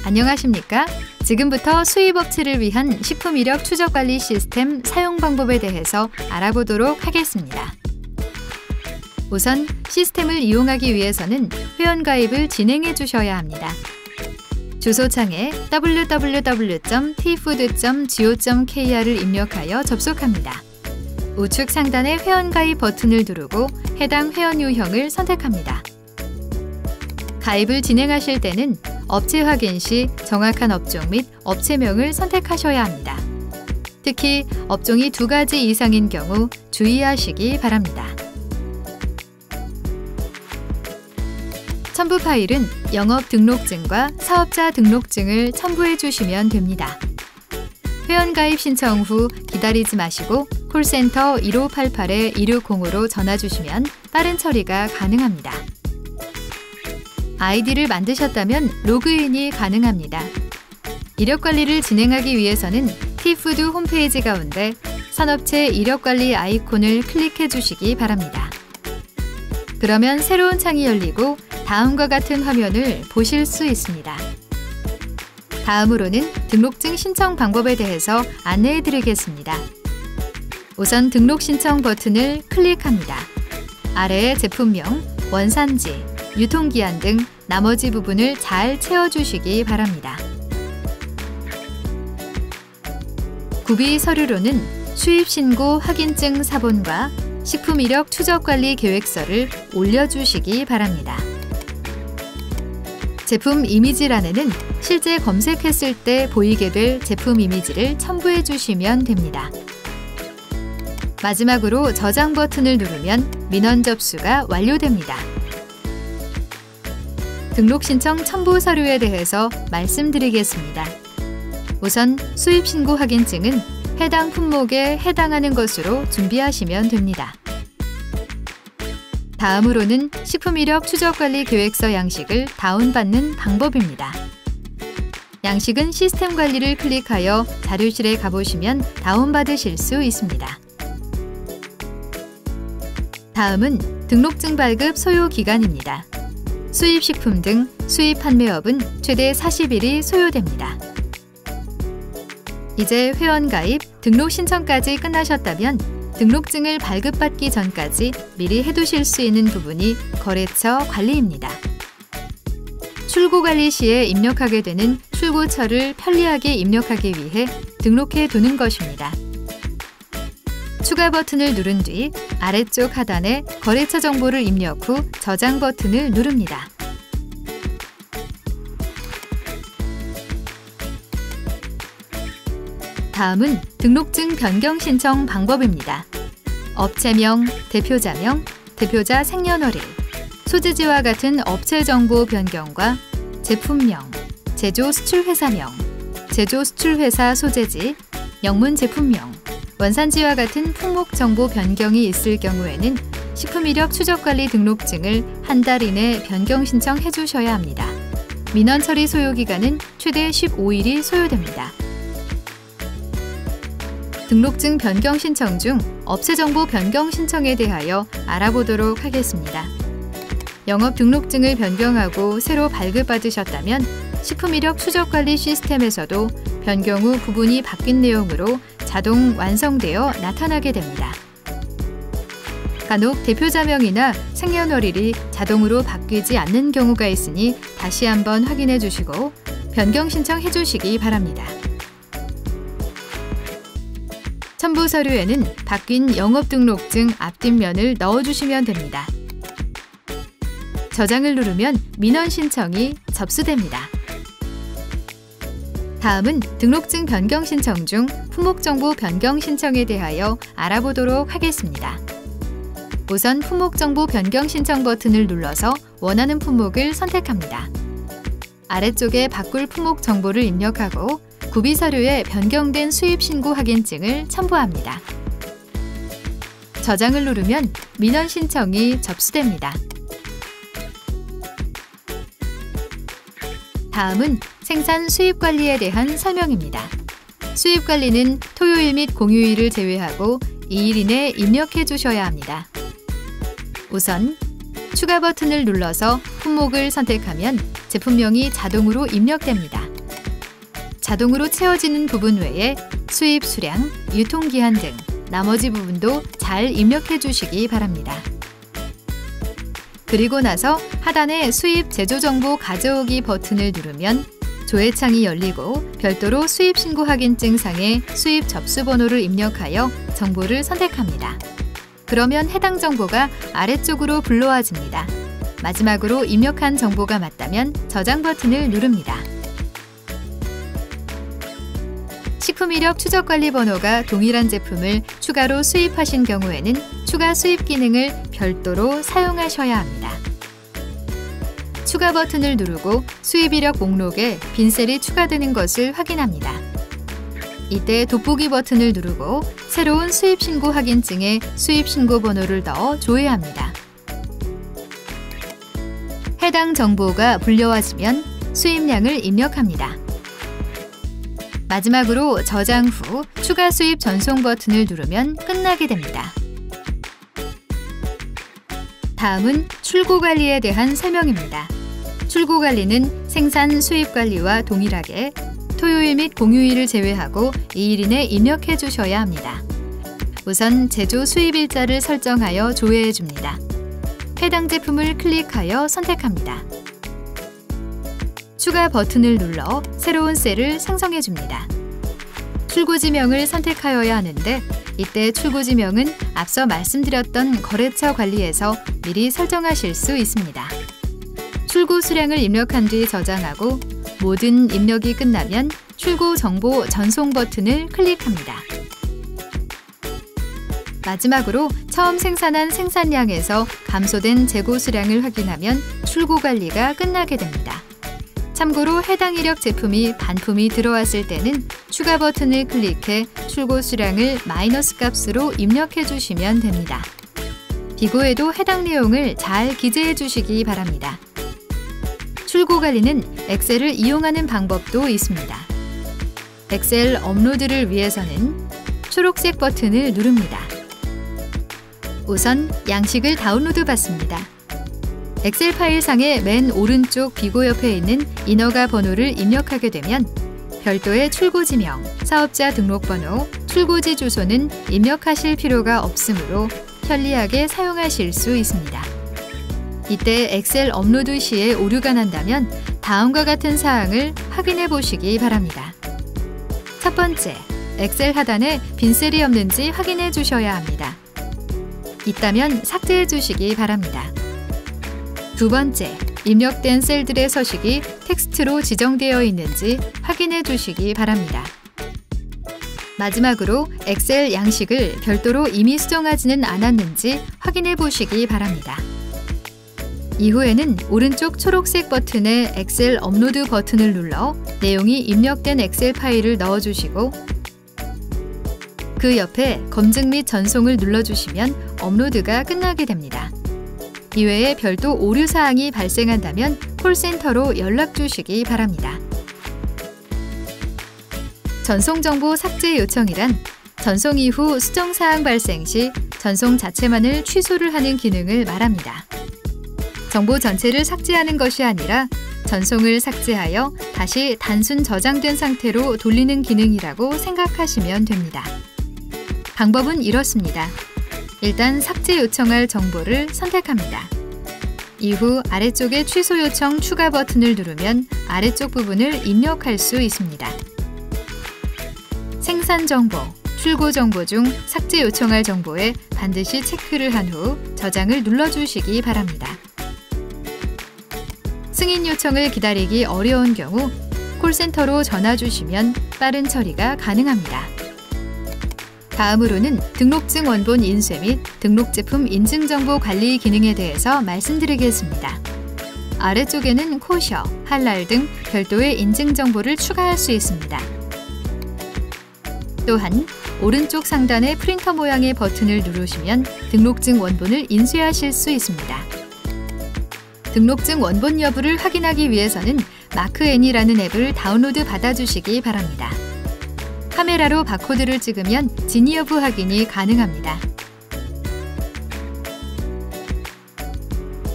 안녕하십니까? 지금부터 수입업체를 위한 식품 이력 추적관리 시스템 사용 방법에 대해서 알아보도록 하겠습니다. 우선 시스템을 이용하기 위해서는 회원가입을 진행해 주셔야 합니다. 주소창에 www.tfood.go.kr을 입력하여 접속합니다. 우측 상단의 회원가입 버튼을 누르고 해당 회원 유형을 선택합니다. 가입을 진행하실 때는 업체 확인 시 정확한 업종 및 업체명을 선택하셔야 합니다. 특히 업종이 2가지 이상인 경우 주의하시기 바랍니다. 첨부 파일은 영업 등록증과 사업자 등록증을 첨부해 주시면 됩니다. 회원가입 신청 후 기다리지 마시고 콜센터 1588-1605로 전화 주시면 빠른 처리가 가능합니다. 아이디를 만드셨다면 로그인이 가능합니다. 이력관리를 진행하기 위해서는 티푸드 홈페이지 가운데 산업체 이력관리 아이콘을 클릭해 주시기 바랍니다. 그러면 새로운 창이 열리고 다음과 같은 화면을 보실 수 있습니다. 다음으로는 등록증 신청 방법에 대해서 안내해 드리겠습니다. 우선 등록 신청 버튼을 클릭합니다. 아래에 제품명, 원산지, 유통기한 등 나머지 부분을 잘 채워주시기 바랍니다. 구비 서류로는 수입신고 확인증 사본과 식품 이력 추적관리 계획서를 올려주시기 바랍니다. 제품 이미지란에는 실제 검색했을 때 보이게 될 제품 이미지를 첨부해 주시면 됩니다. 마지막으로 저장 버튼을 누르면 민원 접수가 완료됩니다. 등록 신청 첨부 서류에 대해서 말씀드리겠습니다. 우선 수입신고 확인증은 해당 품목에 해당하는 것으로 준비하시면 됩니다. 다음으로는 식품 이력 추적관리 계획서 양식을 다운받는 방법입니다. 양식은 시스템 관리를 클릭하여 자료실에 가보시면 다운받으실 수 있습니다. 다음은 등록증 발급 소요 기간입니다. 수입식품 등 수입 판매업은 최대 40일이 소요됩니다. 이제 회원가입, 등록 신청까지 끝나셨다면 등록증을 발급받기 전까지 미리 해두실 수 있는 부분이 거래처 관리입니다. 출고 관리 시에 입력하게 되는 출고처를 편리하게 입력하기 위해 등록해 두는 것입니다. 추가 버튼을 누른 뒤 아래쪽 하단에 거래처 정보를 입력 후 저장 버튼을 누릅니다. 다음은 등록증 변경 신청 방법입니다. 업체명, 대표자명, 대표자 생년월일, 소재지와 같은 업체 정보 변경과 제품명, 제조 수출회사명, 제조 수출회사 소재지, 영문 제품명, 원산지와 같은 품목 정보 변경이 있을 경우에는 식품 이력 추적관리 등록증을 한 달 이내 변경 신청해 주셔야 합니다. 민원 처리 소요 기간은 최대 15일이 소요됩니다. 등록증 변경 신청 중 업체 정보 변경 신청에 대하여 알아보도록 하겠습니다. 영업 등록증을 변경하고 새로 발급받으셨다면 식품 이력 추적관리 시스템에서도 변경 후 부분이 바뀐 내용으로 자동 완성되어 나타나게 됩니다. 간혹 대표자명이나 생년월일이 자동으로 바뀌지 않는 경우가 있으니 다시 한번 확인해 주시고 변경 신청해 주시기 바랍니다. 첨부 서류에는 바뀐 영업등록증 앞뒷면을 넣어주시면 됩니다. 저장을 누르면 민원 신청이 접수됩니다. 다음은 등록증 변경 신청 중 품목정보 변경 신청에 대하여 알아보도록 하겠습니다. 우선 품목정보 변경 신청 버튼을 눌러서 원하는 품목을 선택합니다. 아래쪽에 바꿀 품목 정보를 입력하고 구비 서류에 변경된 수입신고 확인증을 첨부합니다. 저장을 누르면 민원 신청이 접수됩니다. 다음은 생산 수입 관리에 대한 설명입니다. 수입 관리는 토요일 및 공휴일을 제외하고 2일 이내 입력해 주셔야 합니다. 우선 추가 버튼을 눌러서 품목을 선택하면 제품명이 자동으로 입력됩니다. 자동으로 채워지는 부분 외에 수입 수량, 유통기한 등 나머지 부분도 잘 입력해 주시기 바랍니다. 그리고 나서 하단에 수입 제조정보 가져오기 버튼을 누르면 조회창이 열리고 별도로 수입신고 확인증 상에 수입 접수번호를 입력하여 정보를 선택합니다. 그러면 해당 정보가 아래쪽으로 불러와집니다. 마지막으로 입력한 정보가 맞다면 저장 버튼을 누릅니다. 식품이력 추적관리 번호가 동일한 제품을 추가로 수입하신 경우에는 추가 수입 기능을 별도로 사용하셔야 합니다. 추가 버튼을 누르고 수입 이력 목록에 빈 셀이 추가되는 것을 확인합니다. 이때 돋보기 버튼을 누르고 새로운 수입신고 확인증에 수입신고 번호를 넣어 조회합니다. 해당 정보가 불려와지면 수입량을 입력합니다. 마지막으로 저장 후 추가 수입 전송 버튼을 누르면 끝나게 됩니다. 다음은 출고 관리에 대한 설명입니다. 출고 관리는 생산 수입 관리와 동일하게 토요일 및 공휴일을 제외하고 2일 이내 입력해 주셔야 합니다. 우선 제조 수입 일자를 설정하여 조회해 줍니다. 해당 제품을 클릭하여 선택합니다. 추가 버튼을 눌러 새로운 셀을 생성해 줍니다. 출고 지명을 선택하여야 하는데 이때 출고 지명은 앞서 말씀드렸던 거래처 관리에서 미리 설정하실 수 있습니다. 출고 수량을 입력한 뒤 저장하고 모든 입력이 끝나면 출고 정보 전송 버튼을 클릭합니다. 마지막으로 처음 생산한 생산량에서 감소된 재고 수량을 확인하면 출고 관리가 끝나게 됩니다. 참고로 해당 이력 제품이 반품이 들어왔을 때는 추가 버튼을 클릭해 출고 수량을 마이너스 값으로 입력해 주시면 됩니다. 비고에도 해당 내용을 잘 기재해 주시기 바랍니다. 출고 관리는 엑셀을 이용하는 방법도 있습니다. 엑셀 업로드를 위해서는 초록색 버튼을 누릅니다. 우선 양식을 다운로드 받습니다. 엑셀 파일 상의 맨 오른쪽 비고 옆에 있는 인허가 번호를 입력하게 되면 별도의 출고 지명, 사업자 등록번호, 출고지 주소는 입력하실 필요가 없으므로 편리하게 사용하실 수 있습니다. 이때 엑셀 업로드 시에 오류가 난다면 다음과 같은 사항을 확인해 보시기 바랍니다. 첫 번째, 엑셀 하단에 빈셀이 없는지 확인해 주셔야 합니다. 있다면 삭제해 주시기 바랍니다. 두 번째, 입력된 셀들의 서식이 텍스트로 지정되어 있는지 확인해 주시기 바랍니다. 마지막으로 엑셀 양식을 별도로 이미 수정하지는 않았는지 확인해 보시기 바랍니다. 이후에는 오른쪽 초록색 버튼에 엑셀 업로드 버튼을 눌러 내용이 입력된 엑셀 파일을 넣어주시고 그 옆에 검증 및 전송을 눌러주시면 업로드가 끝나게 됩니다. 이외에 별도 오류사항이 발생한다면 콜센터로 연락주시기 바랍니다. 전송정보 삭제 요청이란 전송 이후 수정사항 발생 시 전송 자체만을 취소를 하는 기능을 말합니다. 정보 전체를 삭제하는 것이 아니라 전송을 삭제하여 다시 단순 저장된 상태로 돌리는 기능이라고 생각하시면 됩니다. 방법은 이렇습니다. 일단 삭제 요청할 정보를 선택합니다. 이후 아래쪽에 취소 요청 추가 버튼을 누르면 아래쪽 부분을 입력할 수 있습니다. 생산 정보, 출고 정보 중 삭제 요청할 정보에 반드시 체크를 한 후 저장을 눌러주시기 바랍니다. 승인 요청을 기다리기 어려운 경우 콜센터로 전화 주시면 빠른 처리가 가능합니다. 다음으로는 등록증 원본 인쇄 및 등록제품 인증정보 관리 기능에 대해서 말씀드리겠습니다. 아래쪽에는 코셔, 할랄 등 별도의 인증정보를 추가할 수 있습니다. 또한 오른쪽 상단의 프린터 모양의 버튼을 누르시면 등록증 원본을 인쇄하실 수 있습니다. 등록증 원본 여부를 확인하기 위해서는 마크애니라는 앱을 다운로드 받아주시기 바랍니다. 카메라로 바코드를 찍으면 진위 여부 확인이 가능합니다.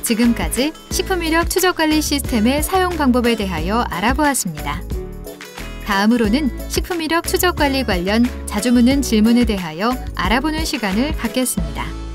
지금까지 식품이력 추적관리 시스템의 사용 방법에 대하여 알아보았습니다. 다음으로는 식품 이력 추적 관리 관련 자주 묻는 질문에 대하여 알아보는 시간을 갖겠습니다.